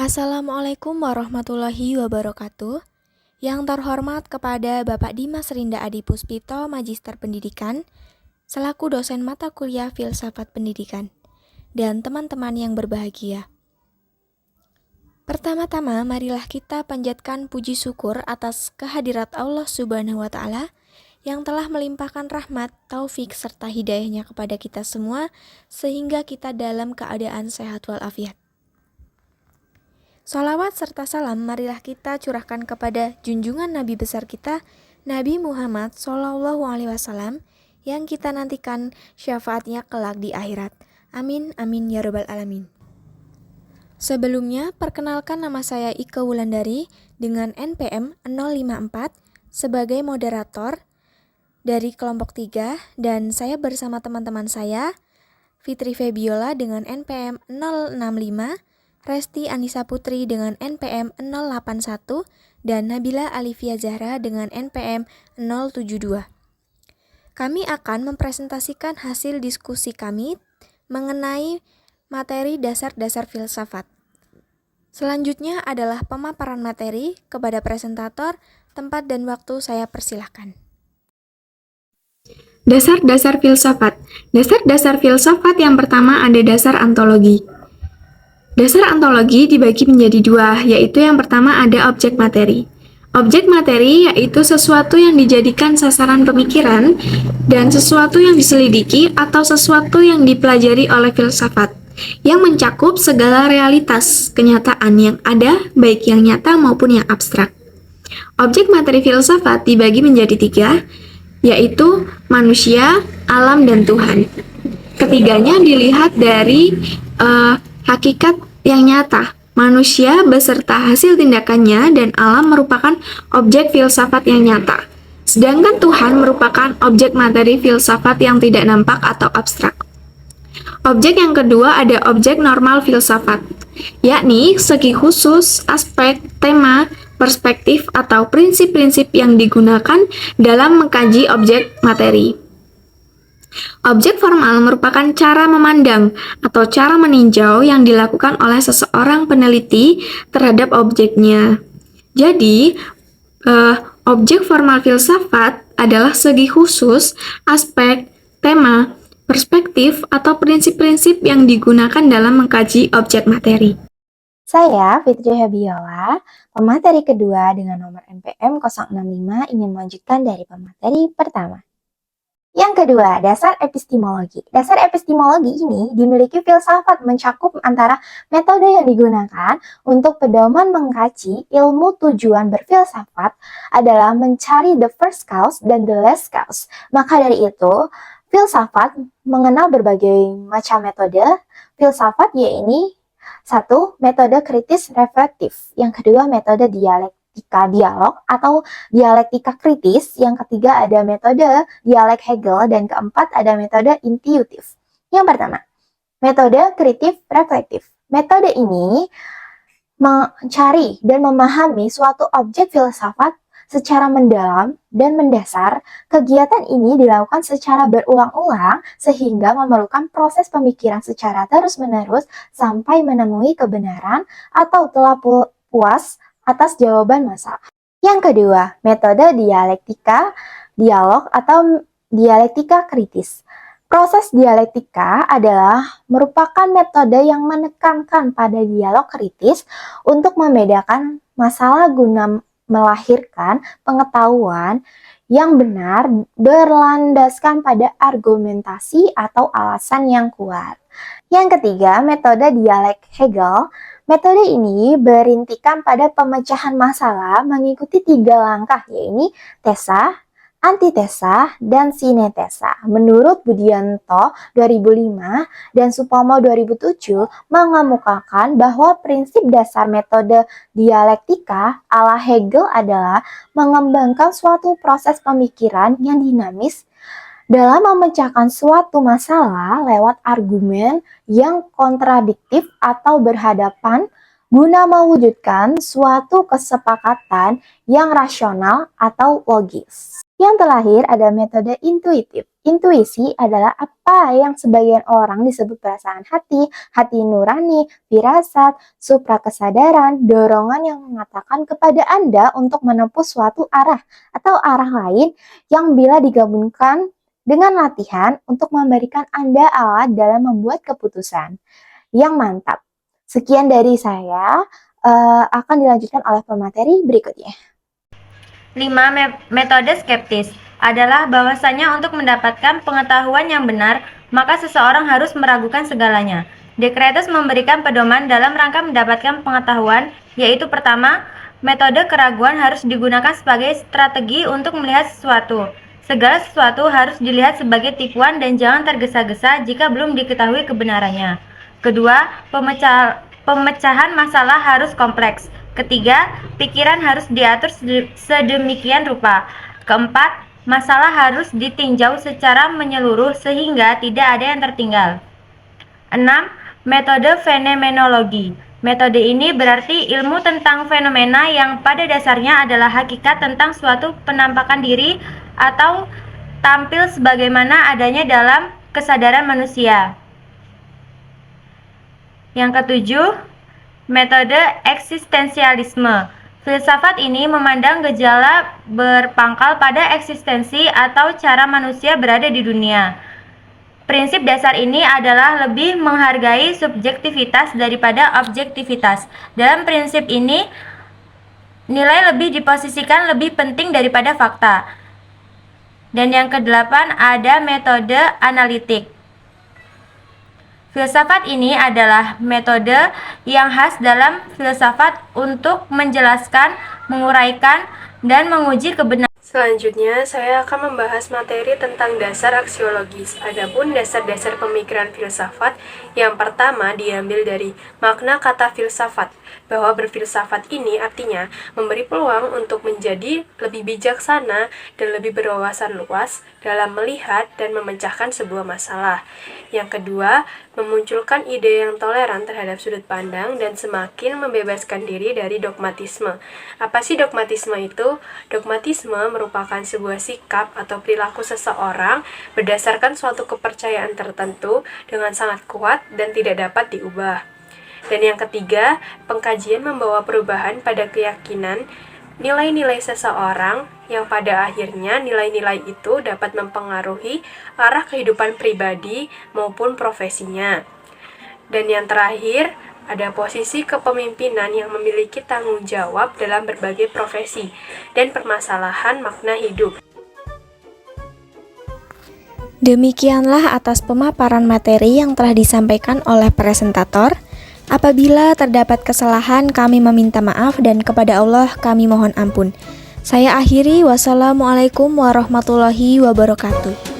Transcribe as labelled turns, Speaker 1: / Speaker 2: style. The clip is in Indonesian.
Speaker 1: Assalamualaikum warahmatullahi wabarakatuh. Yang terhormat kepada Bapak Dimas Rinda Adi Puspito, Magister Pendidikan, selaku dosen mata kuliah Filsafat Pendidikan, dan teman-teman yang berbahagia. Pertama-tama, marilah kita panjatkan puji syukur atas kehadirat Allah Subhanahu wa Ta'ala yang telah melimpahkan rahmat, taufik, serta hidayahnya kepada kita semua, sehingga kita dalam keadaan sehat walafiat. Sholawat serta salam marilah kita curahkan kepada junjungan Nabi besar kita, Nabi Muhammad SAW, yang kita nantikan syafaatnya kelak di akhirat. Amin, amin, ya rabbal alamin. Sebelumnya, perkenalkan nama saya Ike Wulandari dengan NPM 054 sebagai moderator dari kelompok 3, dan saya bersama teman-teman saya, Fitri Febiola dengan NPM 065, Resti Anissa Putri dengan NPM 081, dan Nabila Alifia Zahra dengan NPM 072. Kami akan mempresentasikan hasil diskusi kami mengenai materi dasar-dasar filsafat. Selanjutnya adalah pemaparan materi. Kepada presentator, tempat dan waktu saya persilahkan.
Speaker 2: Dasar-dasar filsafat. Dasar-dasar filsafat yang pertama ada dasar ontologi. Dasar ontologi dibagi menjadi dua, yaitu yang pertama ada objek materi. Objek materi yaitu sesuatu yang dijadikan sasaran pemikiran dan sesuatu yang diselidiki atau sesuatu yang dipelajari oleh filsafat, yang mencakup segala realitas kenyataan yang ada, baik yang nyata maupun yang abstrak. Objek materi filsafat dibagi menjadi tiga, yaitu manusia, alam, dan Tuhan. Ketiganya dilihat dari hakikat yang nyata. Manusia beserta hasil tindakannya dan alam merupakan objek filsafat yang nyata. Sedangkan Tuhan merupakan objek materi filsafat yang tidak nampak atau abstrak. Objek yang kedua ada objek normal filsafat, yakni segi khusus, aspek, tema, perspektif, atau prinsip-prinsip yang digunakan dalam mengkaji objek materi. Objek formal merupakan cara memandang atau cara meninjau yang dilakukan oleh seseorang peneliti terhadap objeknya. Jadi, objek formal filsafat adalah segi khusus, aspek, tema, perspektif, atau prinsip-prinsip yang digunakan dalam mengkaji objek materi.
Speaker 3: Saya, Fitri Febiola, pemateri kedua dengan nomor NPM 065 ingin melanjutkan dari pemateri pertama. Yang kedua, dasar epistemologi. Dasar epistemologi ini dimiliki filsafat mencakup antara metode yang digunakan untuk pedoman mengkaji ilmu. Tujuan berfilsafat adalah mencari the first cause dan the last cause. Maka dari itu, filsafat mengenal berbagai macam metode. Filsafat yaitu satu, metode kritis reflektif. Yang kedua, metode dialog atau dialektika kritis. Yang ketiga ada metode dialek Hegel, dan keempat ada metode intuitif. Yang pertama, metode kritis reflektif. Metode ini mencari dan memahami suatu objek filsafat secara mendalam dan mendasar. Kegiatan ini dilakukan secara berulang-ulang sehingga memerlukan proses pemikiran secara terus-menerus sampai menemui kebenaran atau telah puas atas jawaban masalah. Yang kedua, metode dialektika dialog atau dialektika kritis. Proses dialektika adalah merupakan metode yang menekankan pada dialog kritis untuk membedakan masalah guna melahirkan pengetahuan yang benar berlandaskan pada argumentasi atau alasan yang kuat. Yang ketiga, metode dialek Hegel. Metode ini berintikan pada pemecahan masalah mengikuti 3 langkah, yaitu tesa, antitesa, dan sinetesa. Menurut Budianto 2005 dan Supomo 2007 mengemukakan bahwa prinsip dasar metode dialektika ala Hegel adalah mengembangkan suatu proses pemikiran yang dinamis dalam memecahkan suatu masalah lewat argumen yang kontradiktif atau berhadapan guna mewujudkan suatu kesepakatan yang rasional atau logis. Yang terakhir ada metode intuitif. Intuisi adalah apa yang sebagian orang disebut perasaan hati, hati nurani, firasat, supra kesadaran, dorongan yang mengatakan kepada Anda untuk menempuh suatu arah atau arah lain yang bila digabungkan dengan latihan untuk memberikan Anda alat dalam membuat keputusan yang mantap. Sekian dari saya, akan dilanjutkan oleh pemateri berikutnya.
Speaker 4: 5. Metode skeptis adalah bahwasanya untuk mendapatkan pengetahuan yang benar, maka seseorang harus meragukan segalanya. Descartes memberikan pedoman dalam rangka mendapatkan pengetahuan, yaitu pertama, metode keraguan harus digunakan sebagai strategi untuk melihat sesuatu. Segala sesuatu harus dilihat sebagai tipuan dan jangan tergesa-gesa jika belum diketahui kebenarannya. Kedua, pemecahan masalah harus kompleks. Ketiga, pikiran harus diatur sedemikian rupa. Keempat, masalah harus ditinjau secara menyeluruh sehingga tidak ada yang tertinggal. 6. Metode fenomenologi. Metode ini berarti ilmu tentang fenomena yang pada dasarnya adalah hakikat tentang suatu penampakan diri atau tampil sebagaimana adanya dalam kesadaran manusia. Yang ketujuh, metode eksistensialisme. Filsafat ini memandang gejala berpangkal pada eksistensi atau cara manusia berada di dunia. Prinsip dasar ini adalah lebih menghargai subjektivitas daripada objektivitas. Dalam prinsip ini, nilai lebih diposisikan lebih penting daripada fakta. Dan yang kedelapan ada metode analitik. Filsafat ini adalah metode yang khas dalam filsafat untuk menjelaskan, menguraikan, dan menguji kebenaran.
Speaker 5: Selanjutnya, saya akan membahas materi tentang dasar aksiologis. Adapun dasar-dasar pemikiran filsafat, yang pertama diambil dari makna kata filsafat, bahwa berfilsafat ini artinya memberi peluang untuk menjadi lebih bijaksana dan lebih berwawasan luas dalam melihat dan memecahkan sebuah masalah. Yang kedua, memunculkan ide yang toleran terhadap sudut pandang dan semakin membebaskan diri dari dogmatisme. Apa sih dogmatisme itu? Dogmatisme merupakan sebuah sikap atau perilaku seseorang berdasarkan suatu kepercayaan tertentu dengan sangat kuat dan tidak dapat diubah. Dan yang ketiga, pengkajian membawa perubahan pada keyakinan, nilai-nilai seseorang yang pada akhirnya nilai-nilai itu dapat mempengaruhi arah kehidupan pribadi maupun profesinya. Dan yang terakhir, ada posisi kepemimpinan yang memiliki tanggung jawab dalam berbagai profesi dan permasalahan makna hidup.
Speaker 1: Demikianlah atas pemaparan materi yang telah disampaikan oleh presentator. Apabila terdapat kesalahan, kami meminta maaf dan kepada Allah kami mohon ampun. Saya akhiri, wassalamualaikum warahmatullahi wabarakatuh.